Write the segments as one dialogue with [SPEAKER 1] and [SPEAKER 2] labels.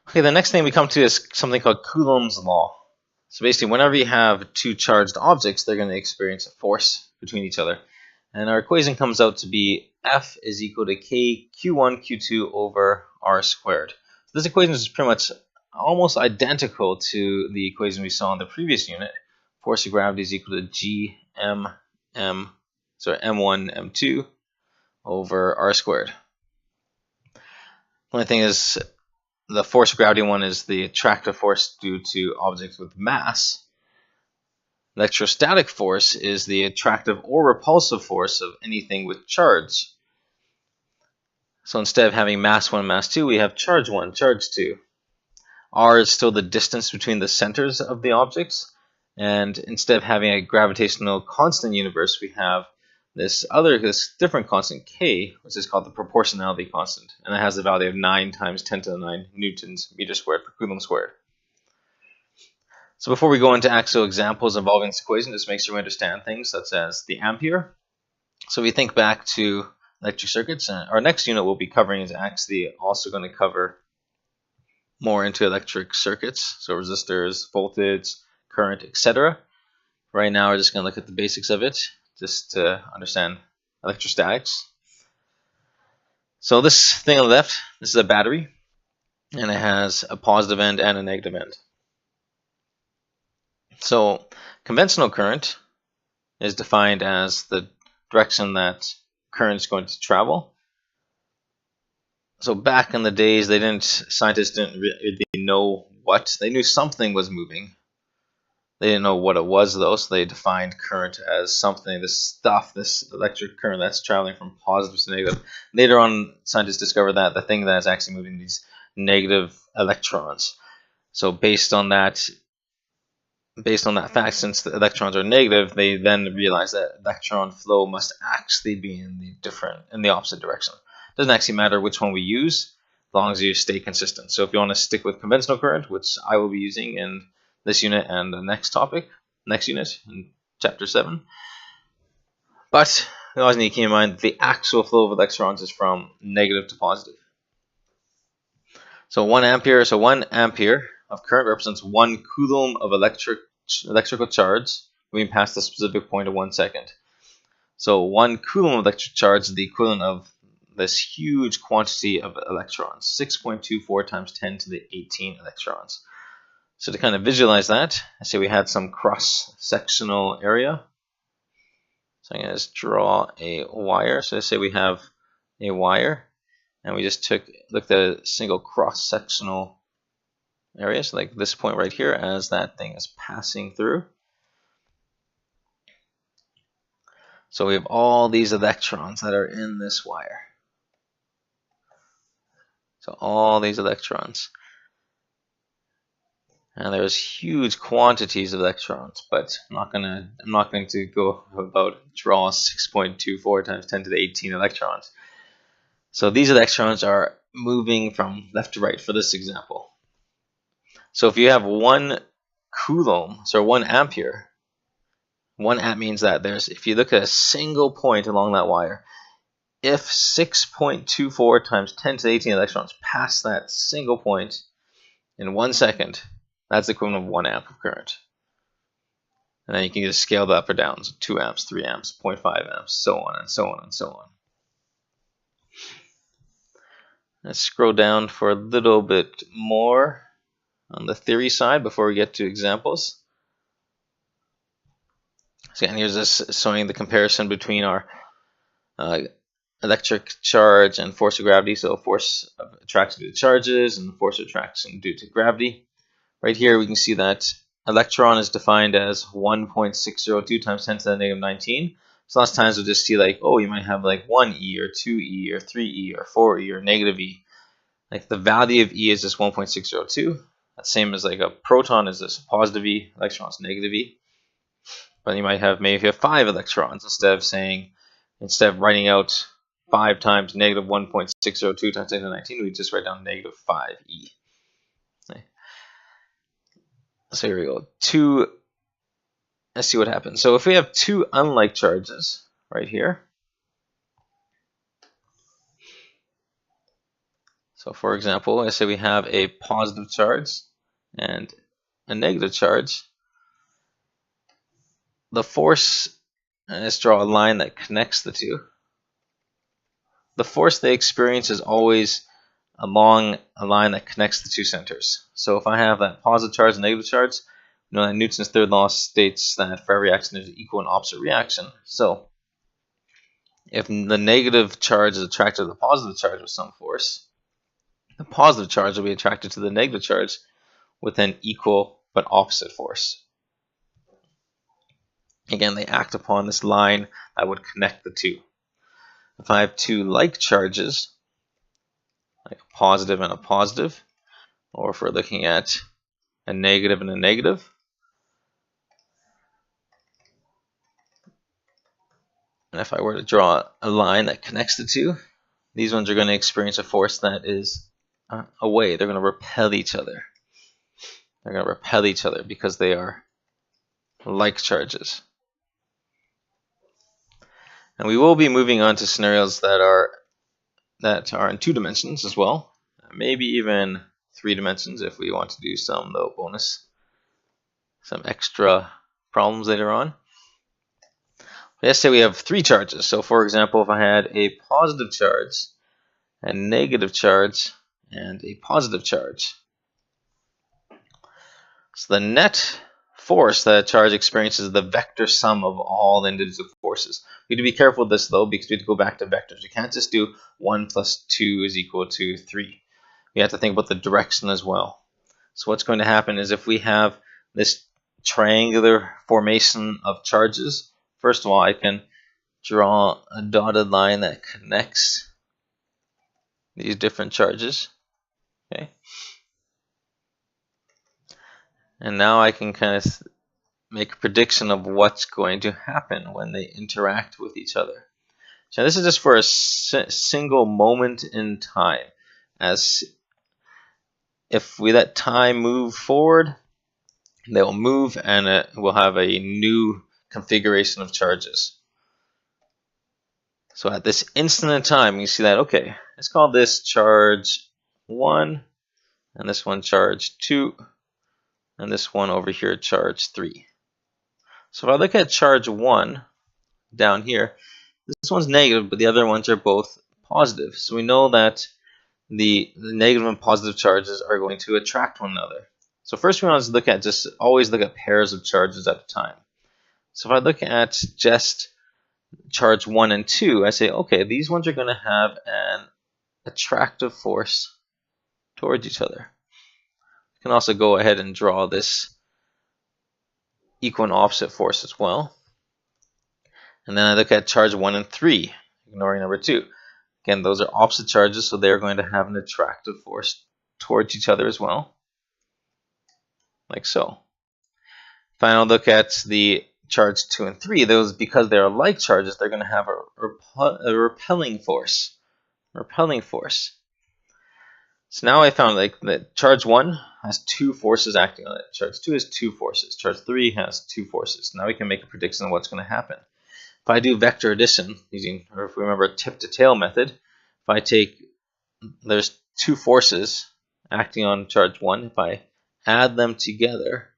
[SPEAKER 1] Okay, the next thing we come to is something called Coulomb's law. So basically, whenever you have two charged objects, they're going to experience a force between each other. And our equation comes out to be F is equal to K Q1 Q2 over R squared. So this equation is pretty much almost identical to the equation we saw in the previous unit. Force of gravity is equal to G M M, sorry, M1 M2 over R squared. The only thing is, the force of gravity one is the attractive force due to objects with mass. Electrostatic force is the attractive or repulsive force of anything with charge. So instead of having mass 1 and mass 2, we have charge 1, charge 2. R is still the distance between the centers of the objects. And instead of having a gravitational constant universe, we have this different constant K, which is called the proportionality constant. And it has a value of 9 times 10 to the 9 newtons meter squared per coulomb squared. So before we go into actual examples involving this equation, just make sure we understand things such as the ampere. So we think back to electric circuits, and our next unit we'll be covering is actually also going to cover more into electric circuits, so resistors, voltage, current, etc. Right now we're just going to look at the basics of it, just to understand electrostatics. So this thing on the left, this is a battery, and it has a positive end and a negative end. So conventional current is defined as the direction that current is going to travel. So back in the days, scientists didn't really know what. They knew something was moving. They didn't know what it was though, so they defined current as something, this electric current that's traveling from positive to negative. Later on, scientists discovered that the thing that is actually moving these negative electrons. So based on that fact, since the electrons are negative, they then realized that electron flow must actually be in the opposite direction. It doesn't actually matter which one we use, as long as you stay consistent. So if you want to stick with conventional current, which I will be using in this unit and the next unit in chapter 7. But you always need to keep in mind the actual flow of electrons is from negative to positive. So 1 ampere of current represents 1 coulomb of electrical charge moving past a specific point of 1 second. So 1 coulomb of electric charge is the equivalent of this huge quantity of electrons, 6.24 times 10 to the 18 electrons. So to kind of visualize that, I say we had some cross-sectional area. So I'm going to just draw a wire. So I say we have a wire, and we just looked at a single cross-sectional area, so like this point right here, as that thing is passing through. So we have all these electrons that are in this wire. So all these electrons. And there's huge quantities of electrons, but I'm not going to go about draw 6.24 times 10 to the 18 electrons. So these electrons are moving from left to right for this example. So if you have 1 coulomb, so 1 ampere, 1 amp means that if you look at a single point along that wire, if 6.24 times 10 to the 18 electrons pass that single point in 1 second, that's the equivalent of 1 amp of current. And then you can just scale that up or down, so 2 amps, 3 amps, 0.5 amps, so on and so on and so on. Let's scroll down for a little bit more on the theory side before we get to examples. So again, here's this showing the comparison between our electric charge and force of gravity. So force of attraction due to charges and force of attraction due to gravity. Right here we can see that electron is defined as 1.602 times 10 to the negative 19. So lots of times we'll just see like, oh, you might have like 1 E or 2 E or 3 E or 4 E or negative E. Like the value of E is just 1.602. That's same as like a proton is this positive E, electron is negative E. But you might have, maybe if you have 5 electrons, instead of writing out 5 times negative 1.602 times 10 to the 19, we just write down negative 5 E. Okay. So here we go. Let's see what happens. So if we have 2 unlike charges right here, so So for example, let's say we have a positive charge and a negative charge. The force, and let's draw a line that connects the two. The force they experience is always along a line that connects the two centers. So if I have that positive charge and negative charge, you know that Newton's third law states that for every action there's an equal and opposite reaction. So if the negative charge is attracted to the positive charge with some force, the positive charge will be attracted to the negative charge with an equal but opposite force. Again, they act upon this line that would connect the two. If I have two like charges, like a positive and a positive, or if we're looking at a negative and a negative, and if I were to draw a line that connects the two, these ones are going to experience a force that is away. They're going to repel each other. They're going to repel each other because they are like charges. And we will be moving on to scenarios that are in 2 dimensions as well, maybe even 3 dimensions if we want to do some extra problems later on. Let's say we have 3 charges. So for example, if I had a positive charge, a negative charge, and a positive charge. So the net force that a charge experiences is the vector sum of all the individual forces. We need to be careful with this though, because we have to go back to vectors. We can't just do 1 plus 2 is equal to 3. We have to think about the direction as well. So what's going to happen is if we have this triangular formation of charges, first of all, I can draw a dotted line that connects these different charges. Okay. And now I can kind of make a prediction of what's going to happen when they interact with each other. So this is just for a single moment in time. As if we let time move forward, they will move and we'll have a new configuration of charges. So at this instant in time, you see that, okay, let's call this charge 1, and this one charge 2, and this one over here charge 3. So if I look at charge 1 down here, this one's negative, but the other ones are both positive. So we know that the negative and positive charges are going to attract one another. So first we want to look at always look at pairs of charges at a time. So if I look at just charge 1 and 2, I say, okay, these ones are going to have an attractive force towards each other. You can also go ahead and draw this equal and opposite force as well. And then I look at charge 1 and 3, ignoring number 2. Again, those are opposite charges, so they're going to have an attractive force towards each other as well, like so. Final look at the charge 2 and 3. Those, because they are like charges, they're going to have a repelling force. So now I found that charge 1 has 2 forces acting on it. Charge 2 has 2 forces. Charge 3 has 2 forces. Now we can make a prediction of what's going to happen. If I do vector addition using, or if we remember tip to tail method, if I take, there's 2 forces acting on charge 1. If I add them together,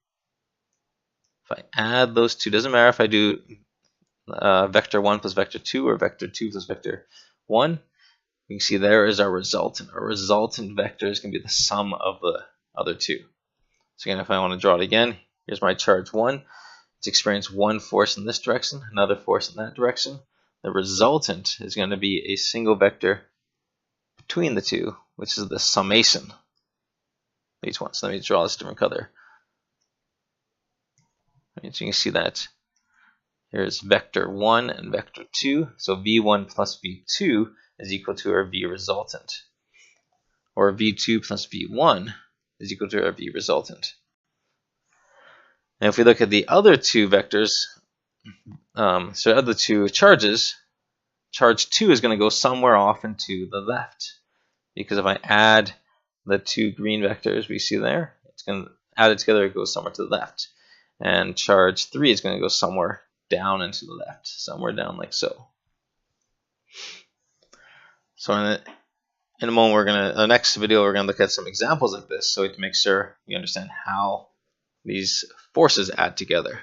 [SPEAKER 1] if I add those two, doesn't matter if I do vector 1 plus vector 2 or vector 2 plus vector 1, you can see there is our resultant. Our resultant vector is going to be the sum of the other two. So again, if I want to draw it again, here's my charge 1. It's experienced one force in this direction, another force in that direction. The resultant is going to be a single vector between the two, which is the summation. These ones. Let me draw this different color. So you can see that here's vector 1 and vector 2. So v1 plus v2 is equal to our v resultant. Or v2 plus v1 is equal to our v resultant. And if we look at the other two vectors, so the other two charges, charge 2 is going to go somewhere off and to the left. Because if I add the 2 green vectors we see there, it's going to add it together, it goes somewhere to the left. And charge 3 is going to go somewhere down and to the left, somewhere down like so. So in a moment, the next video, we're gonna look at some examples of this, so to make sure you understand how these forces add together.